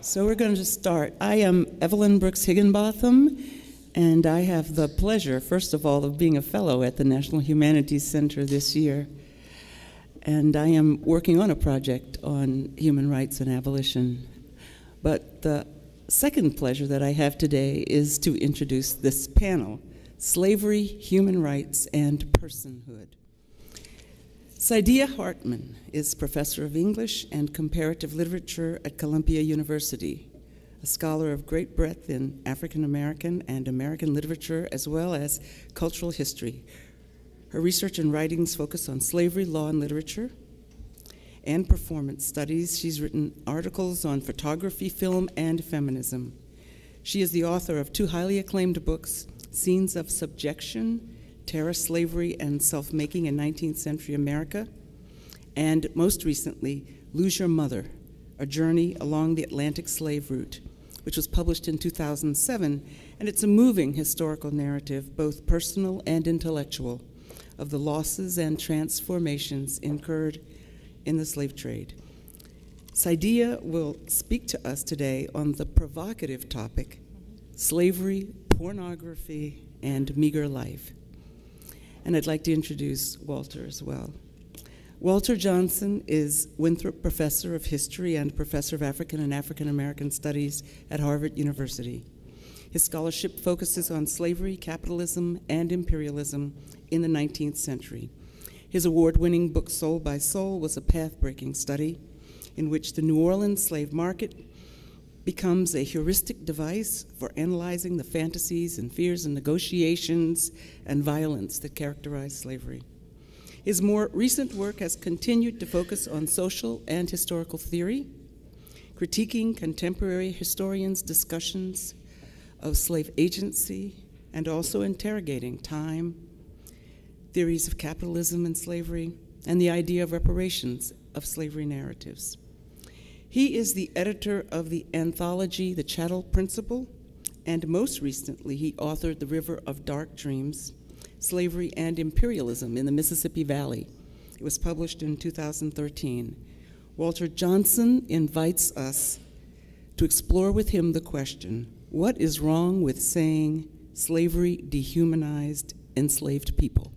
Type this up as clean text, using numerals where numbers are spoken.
So we're going to start. I am Evelyn Brooks Higginbotham, and I have the pleasure, first of all, of being a fellow at the National Humanities Center this year. And I am working on a project on human rights and abolition. But the second pleasure that I have today is to introduce this panel, Slavery, Human Rights, and Personhood. Saidiya Hartman is professor of English and comparative literature at Columbia University, a scholar of great breadth in African American and American literature as well as cultural history. Her research and writings focus on slavery, law, and literature, and performance studies. She's written articles on photography, film, and feminism. She is the author of two highly acclaimed books, Scenes of Subjection, Terror, Slavery, and Self-Making in 19th Century America, and most recently, Lose Your Mother, A Journey Along the Atlantic Slave Route, which was published in 2007, and it's a moving historical narrative, both personal and intellectual, of the losses and transformations incurred in the slave trade. Saidiya will speak to us today on the provocative topic, slavery, pornography, and meager life. And I'd like to introduce Walter as well. Walter Johnson is Winthrop Professor of History and Professor of African and African American Studies at Harvard University. His scholarship focuses on slavery, capitalism, and imperialism in the 19th century. His award-winning book, Soul by Soul, was a path-breaking study in which the New Orleans slave market becomes a heuristic device for analyzing the fantasies and fears and negotiations and violence that characterize slavery. His more recent work has continued to focus on social and historical theory, critiquing contemporary historians' discussions of slave agency, and also interrogating time, theories of capitalism and slavery, and the idea of reparations of slavery narratives. He is the editor of the anthology, The Chattel Principle, and most recently he authored The River of Dark Dreams, Slavery and Imperialism in the Mississippi Valley. It was published in 2013. Walter Johnson invites us to explore with him the question, what is wrong with saying slavery dehumanized enslaved people?